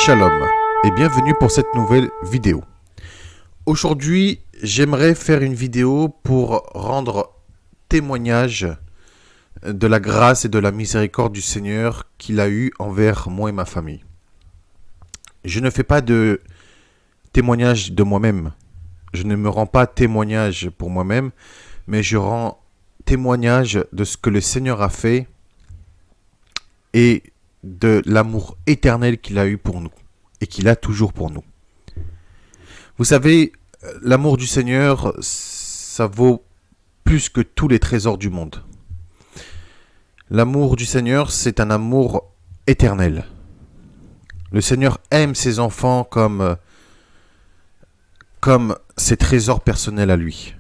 Shalom et bienvenue pour cette nouvelle vidéo. Aujourd'hui, j'aimerais faire une vidéo pour rendre témoignage de la grâce et de la miséricorde du Seigneur qu'il a eu envers moi et ma famille. Je ne fais pas de témoignage de moi-même. Je ne me rends pas témoignage pour moi-même, mais je rends témoignage de ce que le Seigneur a fait et de l'amour éternel qu'il a eu pour nous et qu'il a toujours pour nous. Vous savez, l'amour du Seigneur, ça vaut plus que tous les trésors du monde. L'amour du Seigneur, c'est un amour éternel. Le Seigneur aime ses enfants comme ses trésors personnels à lui.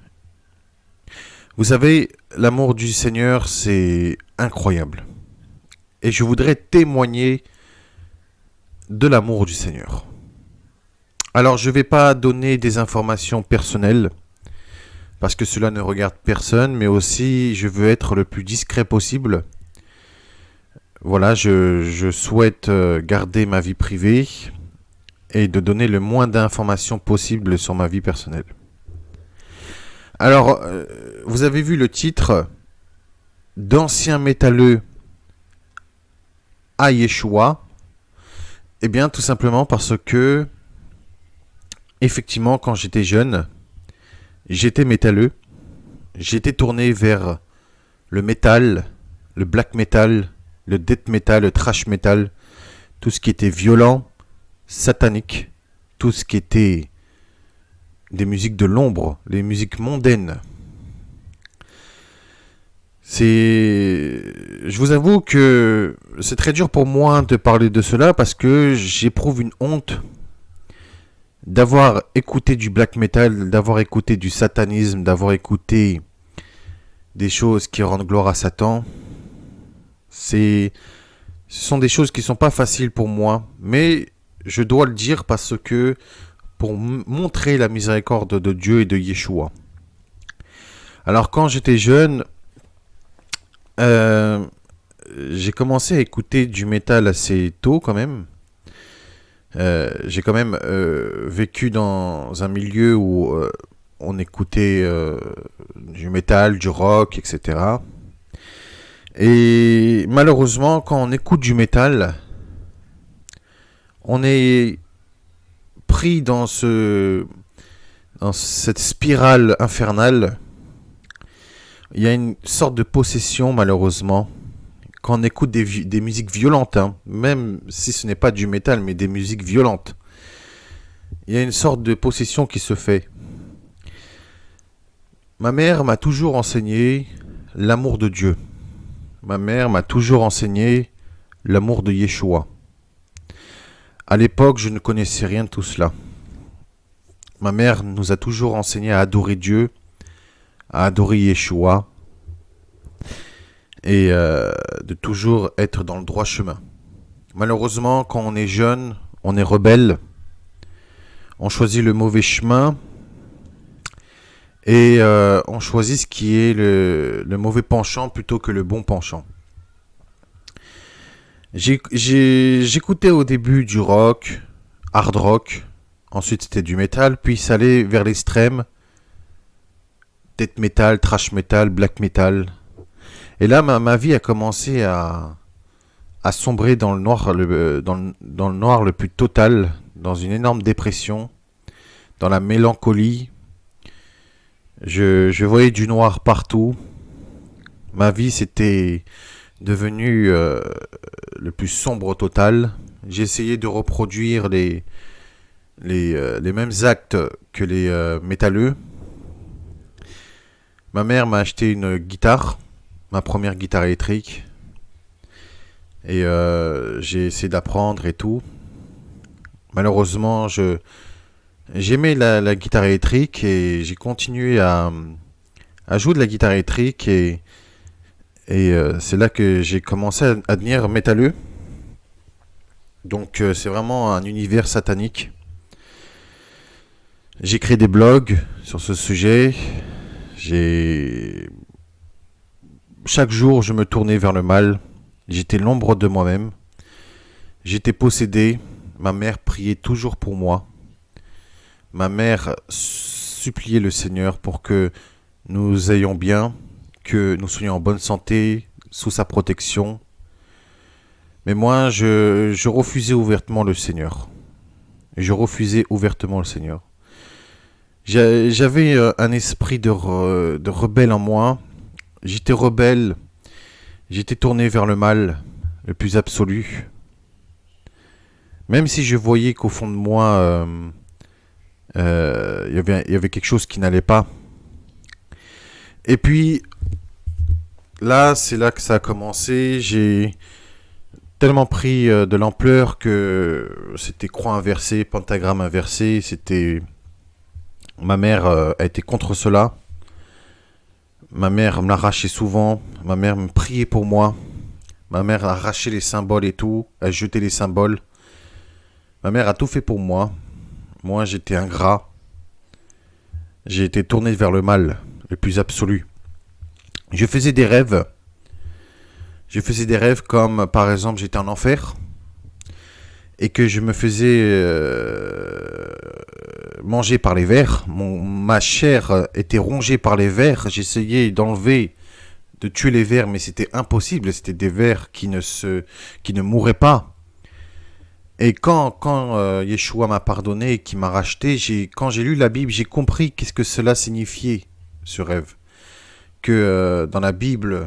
Vous savez, l'amour du Seigneur, c'est incroyable. Et je voudrais témoigner de l'amour du Seigneur. Alors, je ne vais pas donner des informations personnelles, parce que cela ne regarde personne, mais aussi, je veux être le plus discret possible. Voilà, je souhaite garder ma vie privée et de donner le moins d'informations possible sur ma vie personnelle. Alors, vous avez vu le titre « D'anciens métalleux à Yeshua ». Eh bien, tout simplement parce que, effectivement, quand j'étais jeune, j'étais métalleux. J'étais tourné vers le métal, le black metal, le death metal, le thrash metal, tout ce qui était violent, satanique, tout ce qui était des musiques de l'ombre, les musiques mondaines. Je vous avoue que c'est très dur pour moi de parler de cela parce que j'éprouve une honte d'avoir écouté du black metal, d'avoir écouté du satanisme, d'avoir écouté des choses qui rendent gloire à Satan. Ce sont des choses qui ne sont pas faciles pour moi, mais je dois le dire parce que pour montrer la miséricorde de Dieu et de Yeshua. Alors quand j'étais jeune, j'ai commencé à écouter du métal assez tôt quand même. J'ai quand même vécu dans un milieu où on écoutait du métal, du rock, etc. Et malheureusement, quand on écoute du métal, on est pris dans cette spirale infernale. Il y a une sorte de possession, malheureusement, quand on écoute des musiques violentes, hein, même si ce n'est pas du métal, mais des musiques violentes. Il y a une sorte de possession qui se fait. Ma mère m'a toujours enseigné l'amour de Dieu. Ma mère m'a toujours enseigné l'amour de Yeshua. À l'époque, je ne connaissais rien de tout cela. Ma mère nous a toujours enseigné à adorer Dieu, à adorer Yeshua et de toujours être dans le droit chemin. Malheureusement, quand on est jeune, on est rebelle, on choisit le mauvais chemin et on choisit ce qui est le mauvais penchant plutôt que le bon penchant. J'écoutais au début du rock, hard rock, ensuite c'était du métal, puis ça allait vers l'extrême, death metal, thrash metal, black metal. Et là, ma vie a commencé à sombrer dans le noir, dans le noir le plus total, dans une énorme dépression, dans la mélancolie. Je voyais du noir partout. Ma vie, c'était devenu le plus sombre total. J'ai essayé de reproduire les mêmes actes que les métalleux. Ma mère m'a acheté une guitare, ma première guitare électrique. Et j'ai essayé d'apprendre et tout. Malheureusement, j'aimais la guitare électrique et j'ai continué à jouer de la guitare électrique et c'est là que j'ai commencé à devenir métalleux. Donc c'est vraiment un univers satanique. J'ai créé des blogs sur ce sujet. Chaque jour, je me tournais vers le mal. J'étais l'ombre de moi-même. J'étais possédé. ma mère priait toujours pour moi. Ma mère suppliait le Seigneur pour que nous ayons bien, que nous soyons en bonne santé, sous sa protection. Mais moi, je refusais ouvertement le Seigneur. Je refusais ouvertement le Seigneur. J'avais un esprit de rebelle en moi. J'étais rebelle. J'étais tourné vers le mal, le plus absolu. Même si je voyais qu'au fond de moi, il y avait quelque chose qui n'allait pas. Et puis, là, c'est là que ça a commencé. J'ai tellement pris de l'ampleur que c'était croix inversée, pentagramme inversé. Ma mère a été contre cela. Ma mère me l'arrachait souvent. Ma mère me priait pour moi. Ma mère a arraché les symboles et tout, a jeté les symboles. Ma mère a tout fait pour moi. Moi, j'étais ingrat. J'ai été tourné vers le mal, le plus absolu. Je faisais des rêves. Je faisais des rêves comme, par exemple, j'étais en enfer et que je me faisais manger par les vers. Ma chair était rongée par les vers. J'essayais d'enlever, de tuer les vers, mais c'était impossible. C'était des vers qui ne mouraient pas. Et quand Yeshua m'a pardonné et qui m'a racheté, quand j'ai lu la Bible, j'ai compris qu'est-ce que cela signifiait, ce rêve. Que dans la Bible,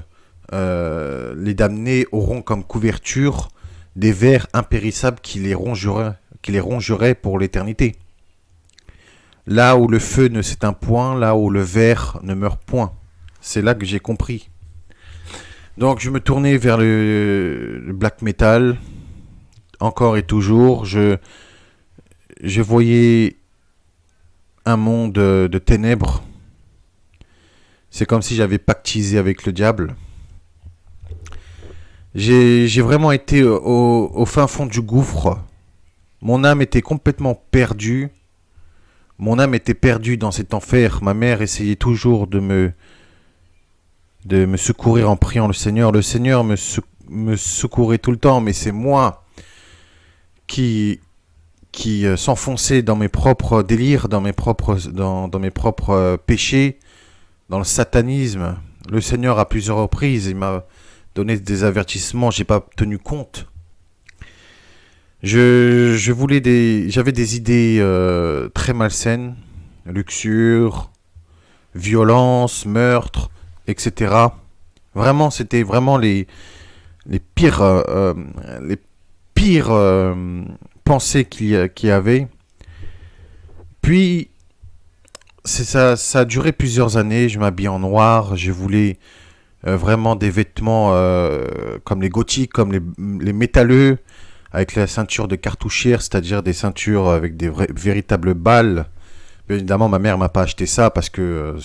les damnés auront comme couverture des vers impérissables qui les rongeraient pour l'éternité. Là où le feu ne s'éteint point, là où le ver ne meurt point. C'est là que j'ai compris. Donc je me tournais vers le black metal. Encore et toujours, je voyais un monde de ténèbres. C'est comme si j'avais pactisé avec le diable. J'ai vraiment été au fin fond du gouffre. Mon âme était complètement perdue. Mon âme était perdue dans cet enfer. Ma mère essayait toujours de me secourir en priant le Seigneur. Le Seigneur me secourait tout le temps, mais c'est moi qui s'enfonçait dans mes propres délires, dans mes propres péchés, dans le satanisme. Le Seigneur, à plusieurs reprises, il m'a donné des avertissements, j'ai pas tenu compte. J'avais des idées très malsaines, luxure, violence, meurtre, etc. Vraiment, c'était vraiment les pires pensées qu'il y avait. Puis, ça a duré plusieurs années. Je m'habillais en noir. Je voulais vraiment des vêtements comme les gothiques, comme les métalleux, avec la ceinture de cartouchière, c'est-à-dire des ceintures avec des véritables balles. Bien évidemment, ma mère m'a pas acheté ça parce que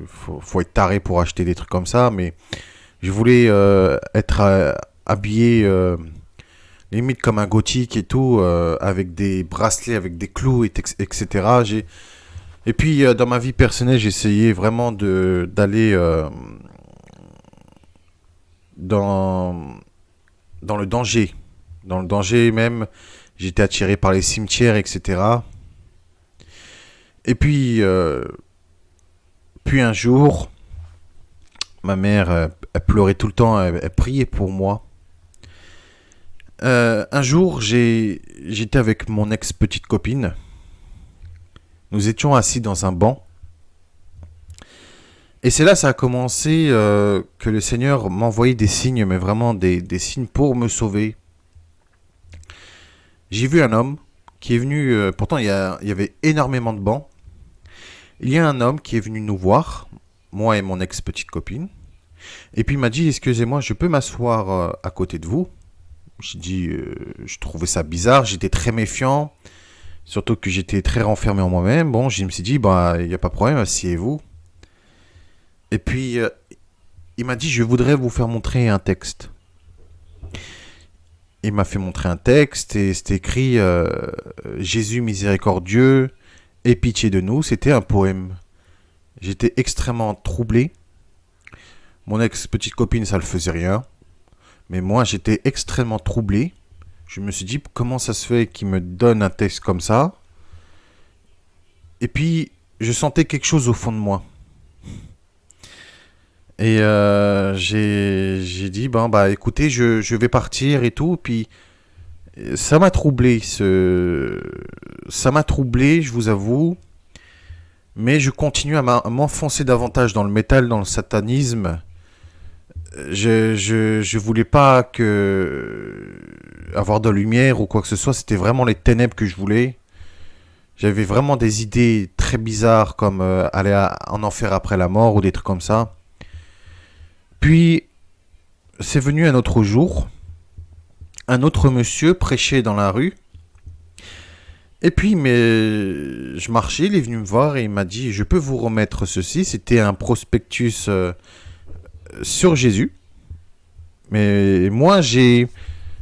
faut être taré pour acheter des trucs comme ça. Mais je voulais être habillé limite comme un gothique et tout, avec des bracelets, avec des clous, etc. Et puis, dans ma vie personnelle, j'essayais vraiment d'aller dans le danger. Dans le danger même, j'étais attiré par les cimetières, etc. Et puis un jour, ma mère, elle pleurait tout le temps, elle priait pour moi. Un jour, j'étais avec mon ex-petite copine. Nous étions assis dans un banc. Et c'est là que ça a commencé que le Seigneur m'envoyait des signes, mais vraiment des signes pour me sauver. J'ai vu un homme qui est venu, pourtant il y avait énormément de bancs. Il y a un homme qui est venu nous voir, moi et mon ex-petite copine. Et puis il m'a dit, excusez-moi, je peux m'asseoir à côté de vous? J'ai dit, je trouvais ça bizarre, j'étais très méfiant. Surtout que j'étais très renfermé en moi-même. Bon, je me suis dit, bah, il n'y a pas de problème, asseyez-vous. Et puis, il m'a dit, je voudrais vous faire montrer un texte. Il m'a fait montrer un texte et c'était écrit Jésus miséricordieux, aie pitié de nous. C'était un poème. J'étais extrêmement troublé. Mon ex-petite copine, ça le faisait rien. Mais moi, j'étais extrêmement troublé. Je me suis dit, comment ça se fait qu'il me donne un texte comme ça? Et puis, je sentais quelque chose au fond de moi. Et j'ai dit, écoutez, je vais partir et tout. Puis, ça m'a troublé, ça m'a troublé, je vous avoue. Mais je continue à m'enfoncer davantage dans le métal, dans le satanisme. Je voulais pas avoir de lumière ou quoi que ce soit. C'était vraiment les ténèbres que je voulais. J'avais vraiment des idées très bizarres comme aller en enfer après la mort ou des trucs comme ça. Puis, c'est venu un autre jour. Un autre monsieur prêchait dans la rue. Et puis, je marchais, il est venu me voir et il m'a dit, je peux vous remettre ceci. C'était un prospectus sur Jésus. Mais moi,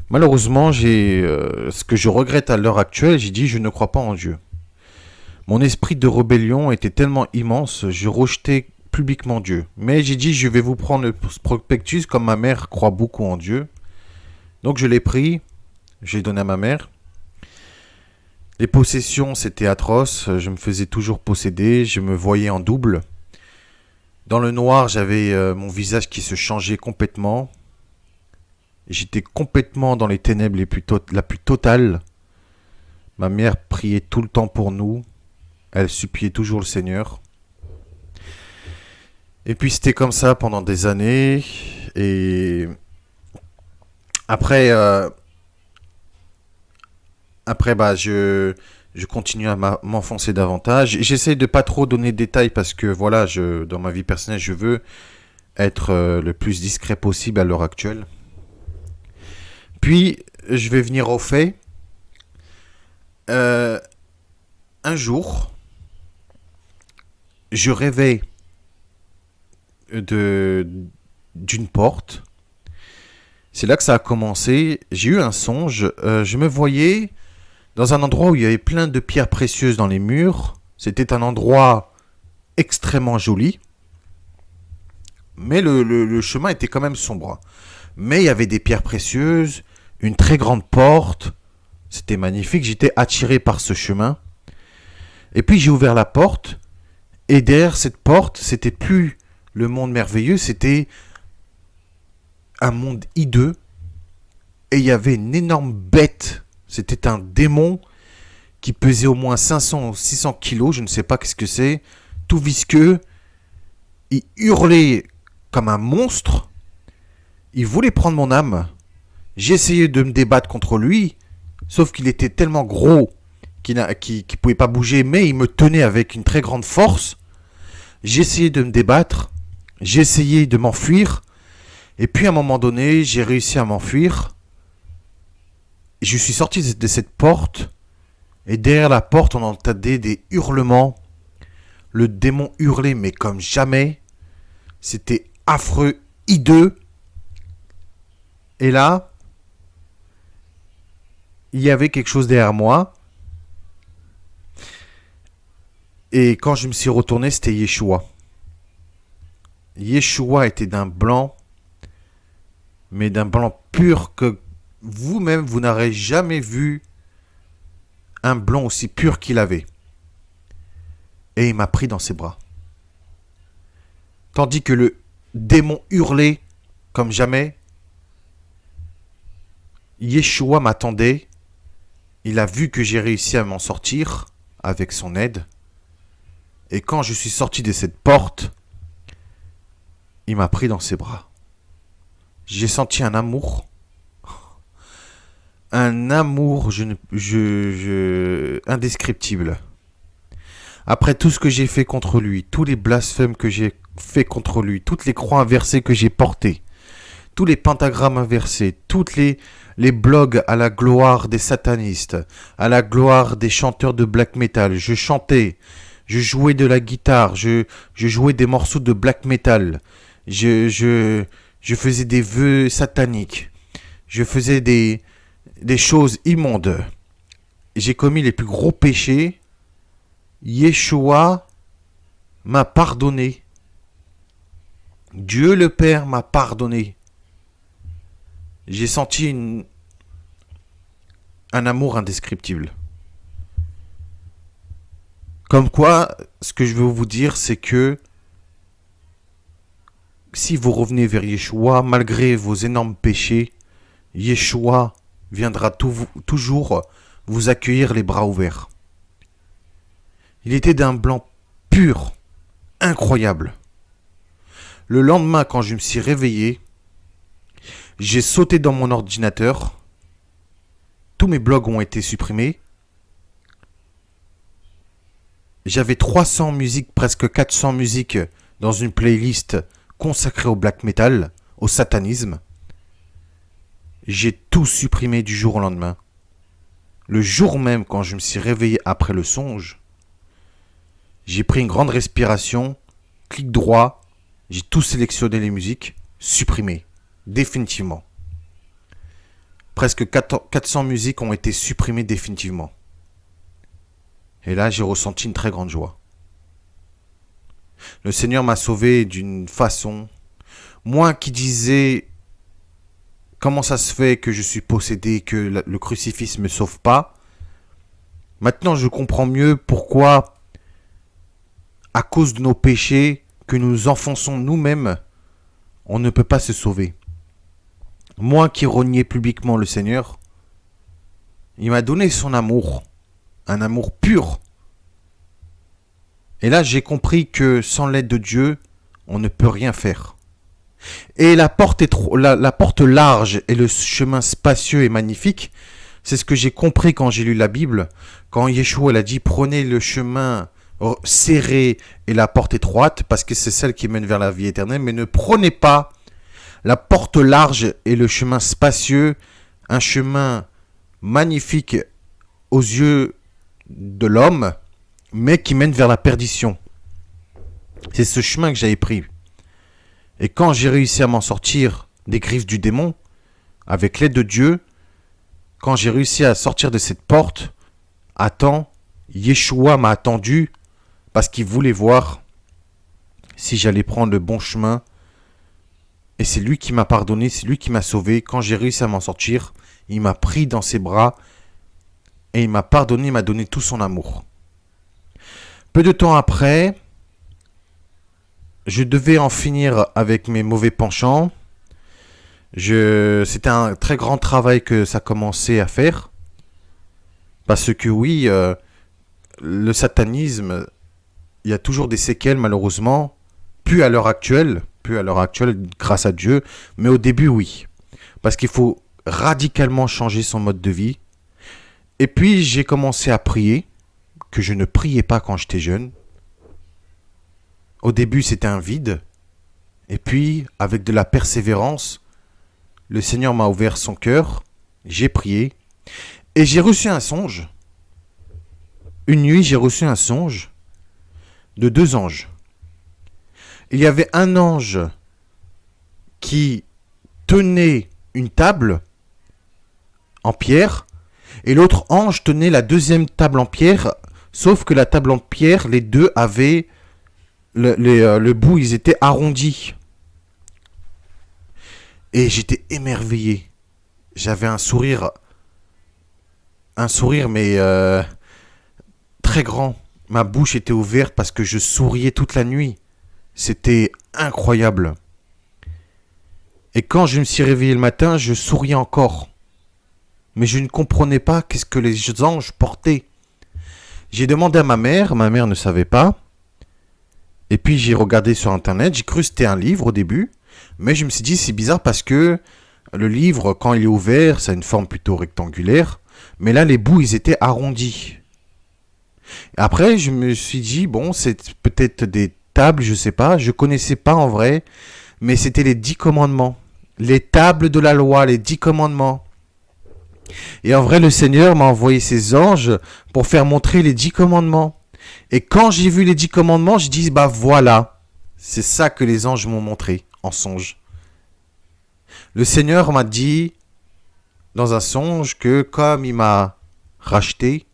malheureusement, ce que je regrette à l'heure actuelle, j'ai dit, je ne crois pas en Dieu. Mon esprit de rébellion était tellement immense, je rejetais publiquement Dieu. Mais j'ai dit, je vais vous prendre le prospectus comme ma mère croit beaucoup en Dieu. Donc je l'ai pris, je l'ai donné à ma mère. Les possessions, c'était atroce, je me faisais toujours posséder, je me voyais en double. Dans le noir, j'avais mon visage qui se changeait complètement. J'étais complètement dans les ténèbres la plus totale. Ma mère priait tout le temps pour nous. Elle suppliait toujours le Seigneur. Et puis c'était comme ça pendant des années. Et après, je continue à m'enfoncer davantage. J'essaie de pas trop donner de détails parce que voilà, dans ma vie personnelle, je veux être le plus discret possible à l'heure actuelle. Puis, je vais venir au fait. Un jour, je rêvais d'une porte. C'est là que ça a commencé. J'ai eu un songe. Je me voyais dans un endroit où il y avait plein de pierres précieuses dans les murs. C'était un endroit extrêmement joli. Mais le chemin était quand même sombre. Mais il y avait des pierres précieuses, une très grande porte. C'était magnifique. J'étais attiré par ce chemin. Et puis j'ai ouvert la porte. Et derrière cette porte, c'était plus le monde merveilleux, c'était un monde hideux. Et il y avait une énorme bête. C'était un démon qui pesait au moins 500 ou 600 kilos, je ne sais pas qu'est-ce que c'est. Tout visqueux. Il hurlait comme un monstre. Il voulait prendre mon âme. J'ai essayé de me débattre contre lui. Sauf qu'il était tellement gros qu'il ne pouvait pas bouger. Mais il me tenait avec une très grande force. J'ai essayé de me débattre. J'ai essayé de m'enfuir. Et puis à un moment donné, j'ai réussi à m'enfuir. Je suis sorti de cette porte. Et derrière la porte, on entendait des hurlements. Le démon hurlait, mais comme jamais. C'était affreux, hideux. Et là, il y avait quelque chose derrière moi. Et quand je me suis retourné, c'était Yeshua. Yeshua était d'un blanc, mais d'un blanc pur que vous-même, vous n'aurez jamais vu un blanc aussi pur qu'il avait. Et il m'a pris dans ses bras. Tandis que le démon hurlait comme jamais, Yeshua m'attendait. Il a vu que j'ai réussi à m'en sortir avec son aide. Et quand je suis sorti de cette porte, il m'a pris dans ses bras. J'ai senti un amour. Un amour indescriptible. Après tout ce que j'ai fait contre lui, tous les blasphèmes que j'ai fait contre lui, toutes les croix inversées que j'ai portées, tous les pentagrammes inversés, toutes les blogs à la gloire des satanistes, à la gloire des chanteurs de black metal. Je chantais, je jouais de la guitare, je jouais des morceaux de black metal, je faisais des vœux sataniques, je faisais des choses immondes. J'ai commis les plus gros péchés. Yeshua m'a pardonné. Dieu le Père m'a pardonné. J'ai senti un amour indescriptible. Comme quoi, ce que je veux vous dire, c'est que si vous revenez vers Yeshua, malgré vos énormes péchés, Yeshua viendra toujours vous accueillir les bras ouverts. Il était d'un blanc pur, incroyable. Le lendemain, quand je me suis réveillé, j'ai sauté dans mon ordinateur. Tous mes blogs ont été supprimés. J'avais 300 musiques, presque 400 musiques dans une playlist consacrée au black metal, au satanisme. J'ai tout supprimé du jour au lendemain. Le jour même, quand je me suis réveillé après le songe, j'ai pris une grande respiration, clic droit, j'ai tout sélectionné les musiques, supprimé, définitivement. Presque 400 musiques ont été supprimées définitivement. Et là, j'ai ressenti une très grande joie. Le Seigneur m'a sauvé d'une façon. Moi qui disais comment ça se fait que je suis possédé, que le crucifix ne me sauve pas. Maintenant, je comprends mieux pourquoi, à cause de nos péchés que nous enfonçons nous-mêmes, on ne peut pas se sauver. Moi qui reniais publiquement le Seigneur, il m'a donné son amour, un amour pur. Et là, j'ai compris que sans l'aide de Dieu, on ne peut rien faire. Et la porte large et le chemin spacieux et magnifique, c'est ce que j'ai compris quand j'ai lu la Bible. Quand Yeshua a dit, prenez le chemin serré et la porte étroite, parce que c'est celle qui mène vers la vie éternelle, mais ne prenez pas la porte large et le chemin spacieux, un chemin magnifique aux yeux de l'homme, mais qui mène vers la perdition. C'est ce chemin que j'avais pris. Et quand j'ai réussi à m'en sortir des griffes du démon, avec l'aide de Dieu, quand j'ai réussi à sortir de cette porte, à temps, Yeshua m'a attendu parce qu'il voulait voir si j'allais prendre le bon chemin. Et c'est lui qui m'a pardonné, c'est lui qui m'a sauvé. Quand j'ai réussi à m'en sortir, il m'a pris dans ses bras et il m'a pardonné, il m'a donné tout son amour. Peu de temps après, je devais en finir avec mes mauvais penchants. C'était un très grand travail que ça commençait à faire. Parce que oui, le satanisme, il y a toujours des séquelles malheureusement. Plus à l'heure actuelle, grâce à Dieu. Mais au début, oui. Parce qu'il faut radicalement changer son mode de vie. Et puis, j'ai commencé à prier, que je ne priais pas quand j'étais jeune. Au début, c'était un vide. Et puis, avec de la persévérance, le Seigneur m'a ouvert son cœur. J'ai prié. Et j'ai reçu un songe. Une nuit, j'ai reçu un songe de 2 anges. Il y avait un ange qui tenait une table en pierre et l'autre ange tenait la deuxième table en pierre, sauf que la table en pierre, les deux avaient le bout, ils étaient arrondis. Et j'étais émerveillé. J'avais un sourire mais très grand. Ma bouche était ouverte parce que je souriais toute la nuit. C'était incroyable. Et quand je me suis réveillé le matin, je souriais encore. Mais je ne comprenais pas qu'est-ce que les anges portaient. J'ai demandé à ma mère ne savait pas. Et puis j'ai regardé sur internet, j'ai cru que c'était un livre au début. Mais je me suis dit c'est bizarre parce que le livre, quand il est ouvert, ça a une forme plutôt rectangulaire. Mais là, les bouts, ils étaient arrondis. Après, je me suis dit, bon, c'est peut-être des tables, je sais pas. Je connaissais pas en vrai. Mais c'était les 10 commandements. Les tables de la loi, les 10 commandements. Et en vrai, le Seigneur m'a envoyé ses anges pour faire montrer les 10 commandements. Et quand j'ai vu les 10 commandements, je dis, bah voilà. C'est ça que les anges m'ont montré en songe. Le Seigneur m'a dit dans un songe que comme il m'a racheté,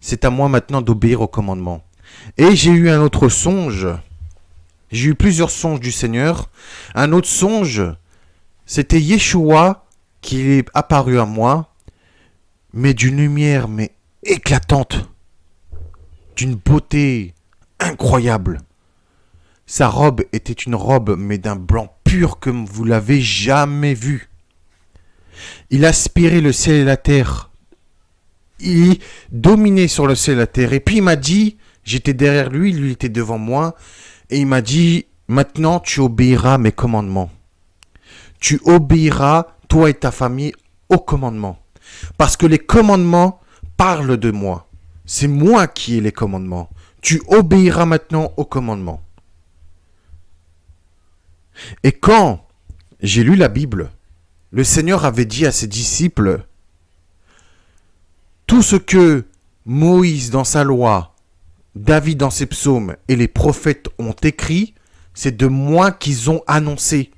c'est à moi maintenant d'obéir aux commandements. Et j'ai eu un autre songe. J'ai eu plusieurs songes du Seigneur. Un autre songe, c'était Yeshua qui est apparu à moi, mais d'une lumière mais éclatante, d'une beauté incroyable. Sa robe était une robe mais d'un blanc pur comme vous l'avez jamais vu. Il aspirait le ciel et la terre. Il dominait sur le ciel et la terre. Et puis il m'a dit, j'étais derrière lui, lui était devant moi, et il m'a dit, maintenant tu obéiras à mes commandements. Tu obéiras, toi et ta famille, aux commandements. Parce que les commandements parlent de moi. C'est moi qui ai les commandements. Tu obéiras maintenant aux commandements. Et quand j'ai lu la Bible, le Seigneur avait dit à ses disciples, tout ce que Moïse dans sa loi, David dans ses psaumes et les prophètes ont écrit, c'est de moi qu'ils ont annoncé.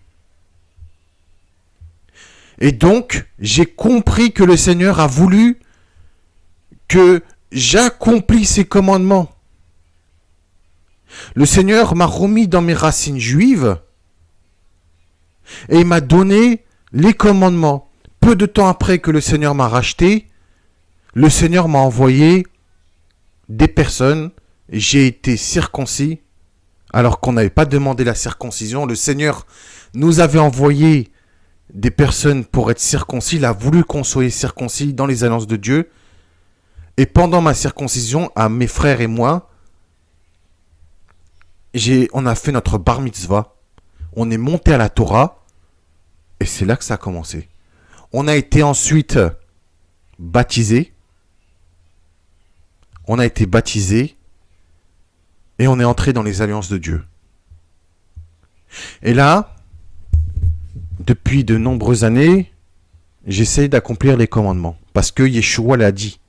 Et donc, j'ai compris que le Seigneur a voulu que j'accomplisse ses commandements. Le Seigneur m'a remis dans mes racines juives et il m'a donné les commandements. Peu de temps après que le Seigneur m'a racheté, le Seigneur m'a envoyé des personnes. J'ai été circoncis alors qu'on n'avait pas demandé la circoncision. Le Seigneur nous avait envoyé des personnes pour être circoncis. Il a voulu qu'on soit circoncis dans les alliances de Dieu. Et pendant ma circoncision, à mes frères et moi, on a fait notre bar mitzvah. On est monté à la Torah. Et c'est là que ça a commencé. On a été ensuite baptisés. On a été baptisés. Et on est entré dans les alliances de Dieu. Et là, depuis de nombreuses années, j'essaie d'accomplir les commandements. Parce que Yeshua l'a dit.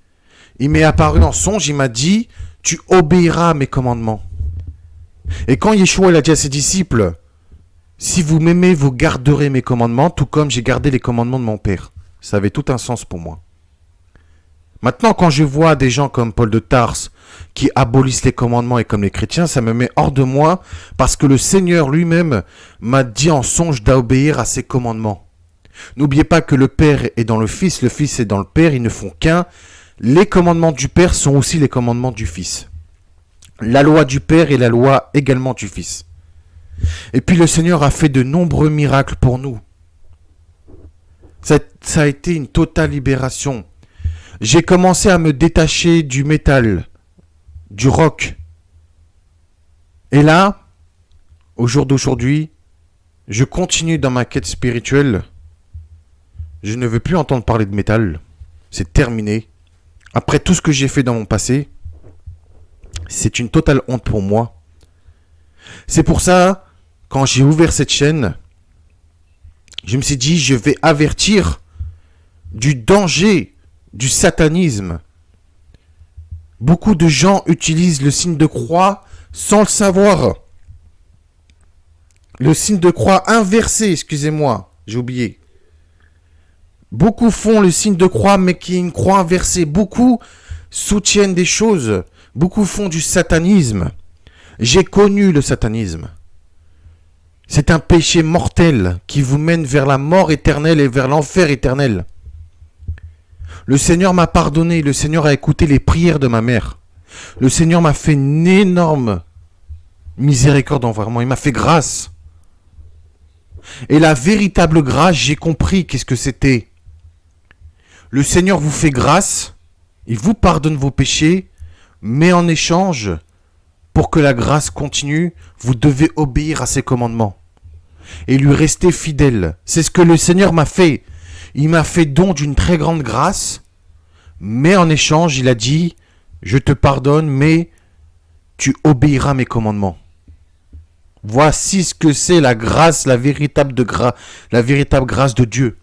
Il m'est apparu en songe, il m'a dit, tu obéiras à mes commandements. Et quand Yeshua l'a dit à ses disciples, si vous m'aimez, vous garderez mes commandements, tout comme j'ai gardé les commandements de mon Père. Ça avait tout un sens pour moi. Maintenant, quand je vois des gens comme Paul de Tarse qui abolissent les commandements et comme les chrétiens, ça me met hors de moi parce que le Seigneur lui-même m'a dit en songe d'obéir à ses commandements. N'oubliez pas que le Père est dans le Fils est dans le Père, ils ne font qu'un. Les commandements du Père sont aussi les commandements du Fils. La loi du Père est la loi également du Fils. Et puis le Seigneur a fait de nombreux miracles pour nous. Ça a été une totale libération. J'ai commencé à me détacher du métal, du rock. Et là, au jour d'aujourd'hui, je continue dans ma quête spirituelle. Je ne veux plus entendre parler de métal. C'est terminé. Après tout ce que j'ai fait dans mon passé, c'est une totale honte pour moi. C'est pour ça, quand j'ai ouvert cette chaîne, je me suis dit, je vais avertir du danger du satanisme. Beaucoup de gens utilisent le signe de croix sans le savoir. Le signe de croix inversé, excusez-moi, j'ai oublié. Beaucoup font le signe de croix, mais qui est une croix inversée. Beaucoup soutiennent des choses. Beaucoup font du satanisme. J'ai connu le satanisme. C'est un péché mortel qui vous mène vers la mort éternelle et vers l'enfer éternel. Le Seigneur m'a pardonné. Le Seigneur a écouté les prières de ma mère. Le Seigneur m'a fait une énorme miséricorde envers moi. Il m'a fait grâce. Et la véritable grâce, j'ai compris qu'est-ce que c'était. Le Seigneur vous fait grâce, il vous pardonne vos péchés, mais en échange, pour que la grâce continue, vous devez obéir à ses commandements et lui rester fidèle. C'est ce que le Seigneur m'a fait. Il m'a fait don d'une très grande grâce, mais en échange, il a dit, je te pardonne, mais tu obéiras à mes commandements. Voici ce que c'est la grâce, la véritable grâce de Dieu.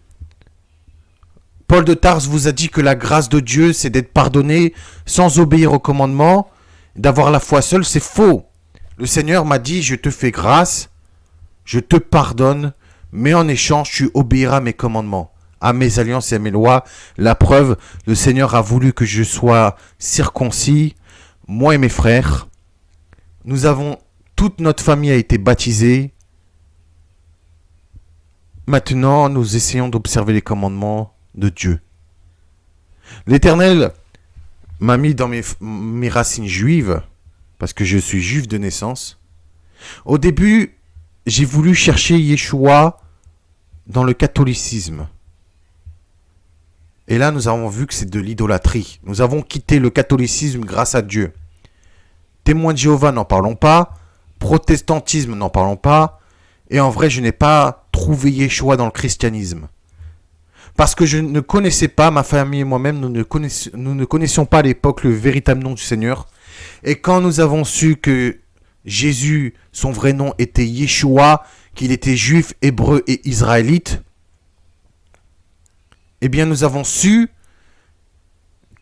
Paul de Tarse vous a dit que la grâce de Dieu, c'est d'être pardonné sans obéir aux commandements, d'avoir la foi seule. C'est faux. Le Seigneur m'a dit, je te fais grâce, je te pardonne, mais en échange, tu obéiras à mes commandements, à mes alliances et à mes lois. La preuve, le Seigneur a voulu que je sois circoncis, moi et mes frères. Toute notre famille a été baptisée. Maintenant, nous essayons d'observer les commandements de Dieu. L'Éternel m'a mis dans mes racines juives, parce que je suis juif de naissance. Au début, j'ai voulu chercher Yeshua dans le catholicisme. Et là, nous avons vu que c'est de l'idolâtrie. Nous avons quitté le catholicisme grâce à Dieu. Témoins de Jéhovah, n'en parlons pas. Protestantisme, n'en parlons pas. Et en vrai, je n'ai pas trouvé Yeshua dans le christianisme. Parce que je ne connaissais pas, ma famille et moi-même, nous ne connaissions pas à l'époque le véritable nom du Seigneur. Et quand nous avons su que Jésus, son vrai nom était Yeshua, qu'il était juif, hébreu et israélite, eh bien nous avons su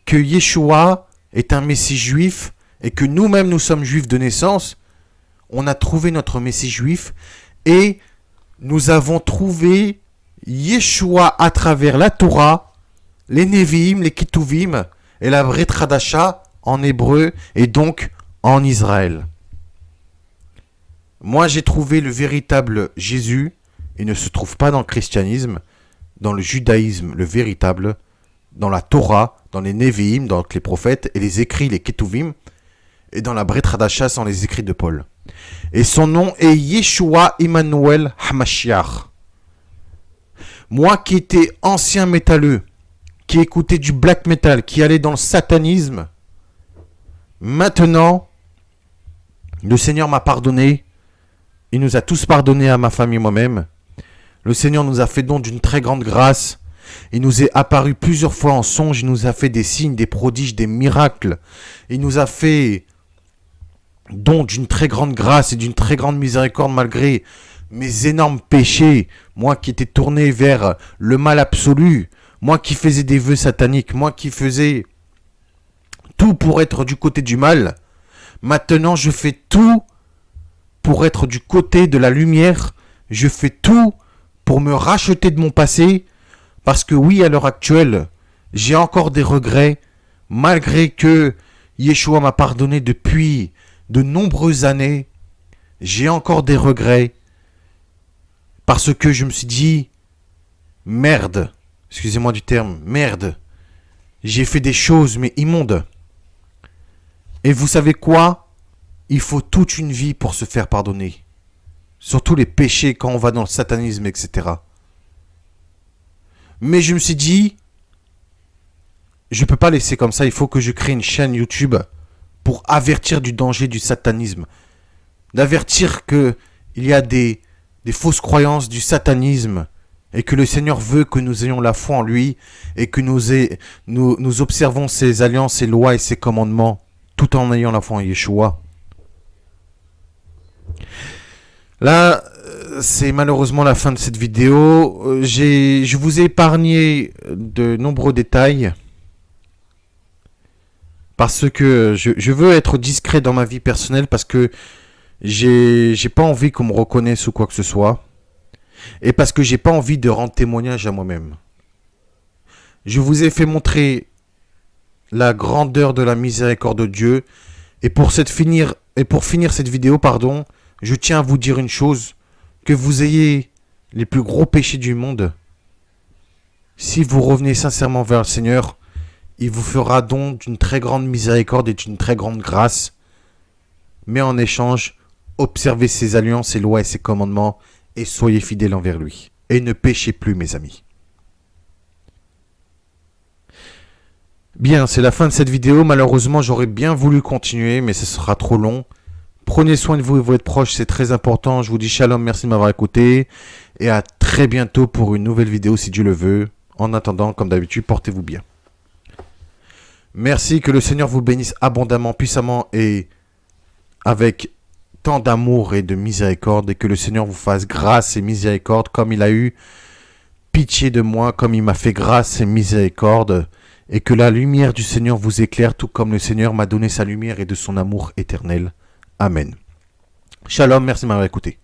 que Yeshua est un Messie juif et que nous-mêmes nous sommes juifs de naissance. On a trouvé notre Messie juif et nous avons trouvé Yeshua à travers la Torah, les Nevi'im, les Ketuvim et la Brit Hadasha en hébreu et donc en Israël. Moi, j'ai trouvé le véritable Jésus. Il ne se trouve pas dans le christianisme, dans le judaïsme, le véritable, dans la Torah, dans les Nevi'im, dans les prophètes, et les écrits, les Ketuvim, et dans la Brit Hadasha, dans les écrits de Paul. Et son nom est Yeshua Emmanuel Hamashiach. Moi qui étais ancien métalleux, qui écoutait du black metal, qui allait dans le satanisme, maintenant, le Seigneur m'a pardonné. Il nous a tous pardonné, à ma famille et moi-même. Le Seigneur nous a fait don d'une très grande grâce. Il nous est apparu plusieurs fois en songe. Il nous a fait des signes, des prodiges, des miracles. Il nous a fait don d'une très grande grâce et d'une très grande miséricorde malgré mes énormes péchés. Moi qui étais tourné vers le mal absolu. Moi qui faisais des vœux sataniques. Moi qui faisais tout pour être du côté du mal. Maintenant, je fais tout pour être du côté de la lumière. Je fais tout pour me racheter de mon passé. Parce que oui, à l'heure actuelle, j'ai encore des regrets. Malgré que Yeshua m'a pardonné depuis de nombreuses années. J'ai encore des regrets. Parce que je me suis dit, merde. Excusez-moi du terme, merde. J'ai fait des choses, mais immondes. Et vous savez quoi ? Il faut toute une vie pour se faire pardonner. Surtout les péchés quand on va dans le satanisme, etc. Mais je me suis dit, je ne peux pas laisser comme ça. Il faut que je crée une chaîne YouTube pour avertir du danger du satanisme. D'avertir qu'il y a des fausses croyances du satanisme. Et que le Seigneur veut que nous ayons la foi en lui. Et que nous observons ses alliances, ses lois et ses commandements. Tout en ayant la foi en Yeshua. Là, c'est malheureusement la fin de cette vidéo. Je vous ai épargné de nombreux détails. Parce que je veux être discret dans ma vie personnelle. Parce que j'ai pas envie qu'on me reconnaisse ou quoi que ce soit. Et parce que j'ai pas envie de rendre témoignage à moi-même. Je vous ai fait montrer la grandeur de la miséricorde de Dieu. Et pour finir cette vidéo, je tiens à vous dire une chose. Que vous ayez les plus gros péchés du monde. Si vous revenez sincèrement vers le Seigneur, il vous fera don d'une très grande miséricorde et d'une très grande grâce. Mais en échange, observez ses alliances, ses lois et ses commandements et soyez fidèles envers lui. Et ne péchez plus, mes amis. Bien, c'est la fin de cette vidéo. Malheureusement, j'aurais bien voulu continuer, mais ce sera trop long. Prenez soin de vous et de votre proche, c'est très important. Je vous dis shalom, merci de m'avoir écouté. Et à très bientôt pour une nouvelle vidéo si Dieu le veut. En attendant, comme d'habitude, portez-vous bien. Merci, que le Seigneur vous bénisse abondamment, puissamment et avec tant d'amour et de miséricorde. Et que le Seigneur vous fasse grâce et miséricorde comme il a eu pitié de moi, comme il m'a fait grâce et miséricorde. Et que la lumière du Seigneur vous éclaire tout comme le Seigneur m'a donné sa lumière et de son amour éternel. Amen. Shalom, merci de m'avoir écouté.